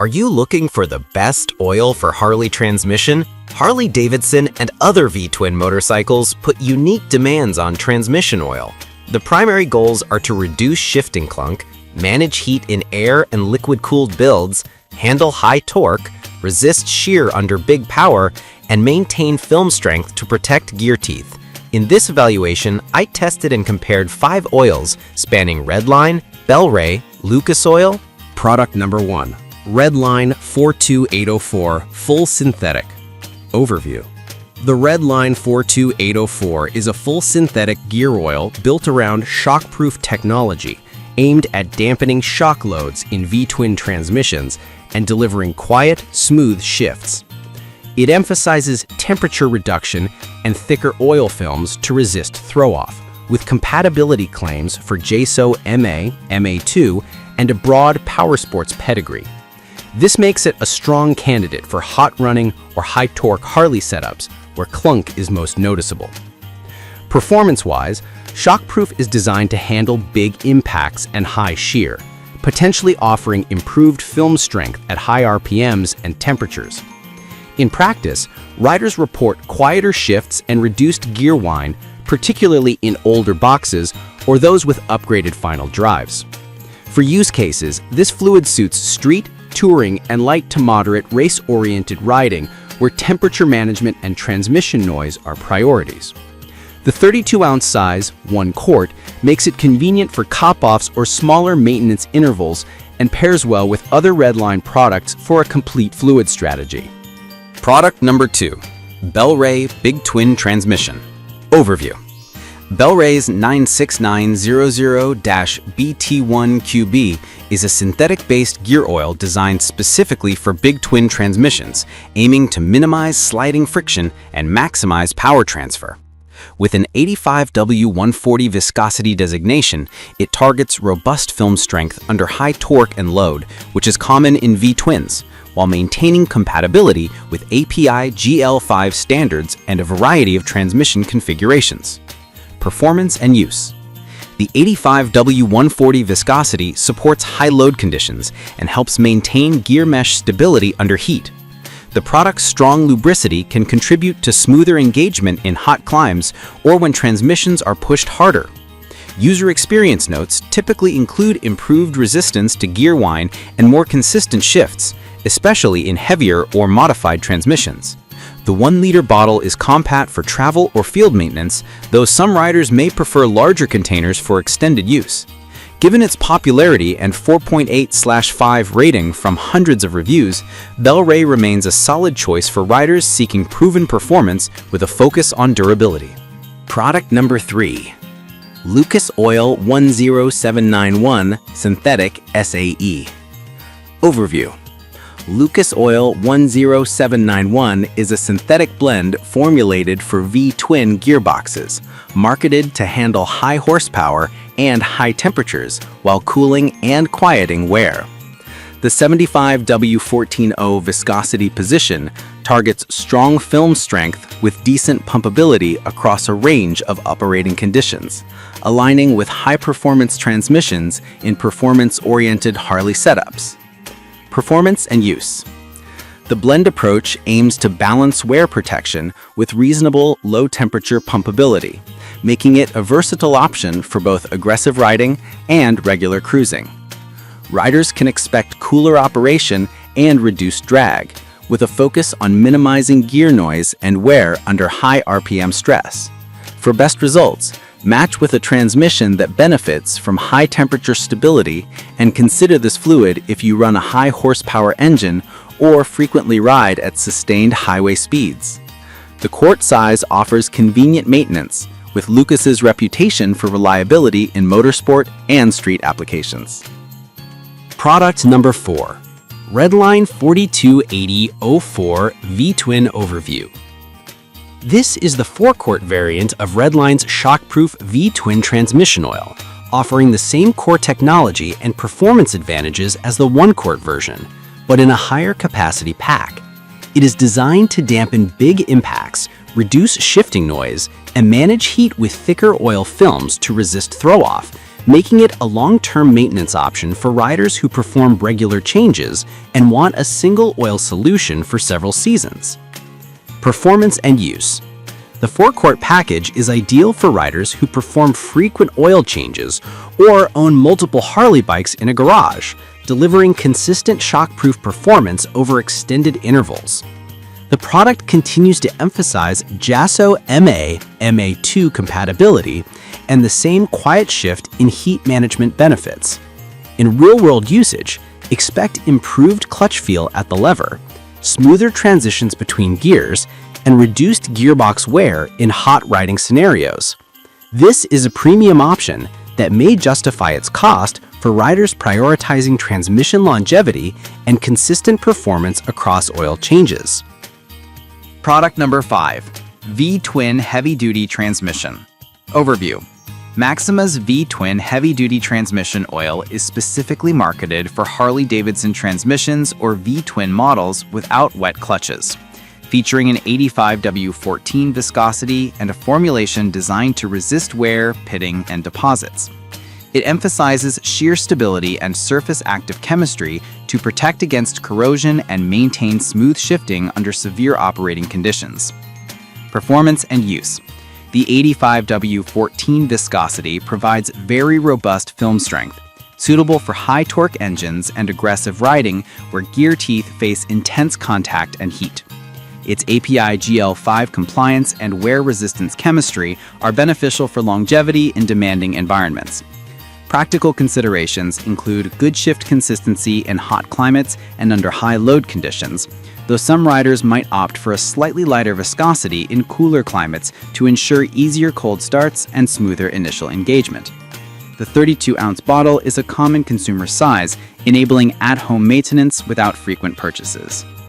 Are you looking for the best oil for Harley transmission? Harley-Davidson and other V-twin motorcycles put unique demands on transmission oil. The primary goals are to reduce shifting clunk, manage heat in air and liquid-cooled builds, handle high torque, resist shear under big power, and maintain film strength to protect gear teeth. In this evaluation, I tested and compared 5 oils spanning Redline, Bel-Ray, Lucas Oil. Product number 1. Redline 42804 Full Synthetic. Overview. The Redline 42804 is a full synthetic gear oil built around shockproof technology aimed at dampening shock loads in V-twin transmissions and delivering quiet, smooth shifts. It emphasizes temperature reduction and thicker oil films to resist throw-off, with compatibility claims for JSO MA, MA2, and a broad powersports pedigree. This makes it a strong candidate for hot-running or high-torque Harley setups, where clunk is most noticeable. Performance-wise, Shockproof is designed to handle big impacts and high shear, potentially offering improved film strength at high RPMs and temperatures. In practice, riders report quieter shifts and reduced gear whine, particularly in older boxes or those with upgraded final drives. For use cases, this fluid suits street, touring, and light to moderate race-oriented riding where temperature management and transmission noise are priorities. The 32-ounce size, 1 quart, makes it convenient for cop-offs or smaller maintenance intervals and pairs well with other Redline products for a complete fluid strategy. Product number 2. Bel-Ray Big Twin Transmission. Overview. Bel-Ray's 96900-BT1QB is a synthetic-based gear oil designed specifically for big twin transmissions, aiming to minimize sliding friction and maximize power transfer. With an 85W140 viscosity designation, it targets robust film strength under high torque and load, which is common in V-twins, while maintaining compatibility with API GL5 standards and a variety of transmission configurations. Performance and use. The 85W140 viscosity supports high load conditions and helps maintain gear mesh stability under heat. The product's strong lubricity can contribute to smoother engagement in hot climbs or when transmissions are pushed harder. User experience notes typically include improved resistance to gear whine and more consistent shifts, especially in heavier or modified transmissions. The 1-liter bottle is compact for travel or field maintenance, though some riders may prefer larger containers for extended use. Given its popularity and 4.8/5 rating from hundreds of reviews, Bel-Ray remains a solid choice for riders seeking proven performance with a focus on durability. Product number 3. Lucas Oil 10791 Synthetic SAE. Overview. Lucas Oil 10791 is a synthetic blend formulated for V-twin gearboxes, marketed to handle high horsepower and high temperatures while cooling and quieting wear. The 75W140 viscosity position targets strong film strength with decent pumpability across a range of operating conditions, aligning with high-performance transmissions in performance-oriented Harley setups. Performance and use. The blend approach aims to balance wear protection with reasonable low-temperature pumpability, making it a versatile option for both aggressive riding and regular cruising. Riders can expect cooler operation and reduced drag, with a focus on minimizing gear noise and wear under high RPM stress. For best results, match with a transmission that benefits from high temperature stability and consider this fluid if you run a high horsepower engine or frequently ride at sustained highway speeds. The quart size offers convenient maintenance, with Lucas's reputation for reliability in motorsport and street applications. Product number 4. Redline 428004 V-Twin Overview. This is the 4-quart variant of Redline's shockproof V-twin transmission oil, offering the same core technology and performance advantages as the 1-quart version, but in a higher capacity pack. It is designed to dampen big impacts, reduce shifting noise, and manage heat with thicker oil films to resist throw-off, making it a long-term maintenance option for riders who perform regular changes and want a single oil solution for several seasons. Performance and use. The forecourt package is ideal for riders who perform frequent oil changes or own multiple Harley bikes in a garage, delivering consistent shockproof performance over extended intervals. The product continues to emphasize JASO MA/MA2 compatibility and the same quiet shift in heat management benefits. In real-world usage, expect improved clutch feel at the lever, smoother transitions between gears, and reduced gearbox wear in hot riding scenarios. This is a premium option that may justify its cost for riders prioritizing transmission longevity and consistent performance across oil changes. Product number 5. V-Twin Heavy-Duty Transmission. Overview. Maxima's V-Twin Heavy-Duty Transmission Oil is specifically marketed for Harley-Davidson transmissions or V-Twin models without wet clutches, featuring an 85W14 viscosity and a formulation designed to resist wear, pitting, and deposits. It emphasizes shear stability and surface-active chemistry to protect against corrosion and maintain smooth shifting under severe operating conditions. Performance and use. The 85W14 viscosity provides very robust film strength, suitable for high-torque engines and aggressive riding where gear teeth face intense contact and heat. Its API GL5 compliance and wear resistance chemistry are beneficial for longevity in demanding environments. Practical considerations include good shift consistency in hot climates and under high load conditions, though some riders might opt for a slightly lighter viscosity in cooler climates to ensure easier cold starts and smoother initial engagement. The 32-ounce bottle is a common consumer size, enabling at-home maintenance without frequent purchases.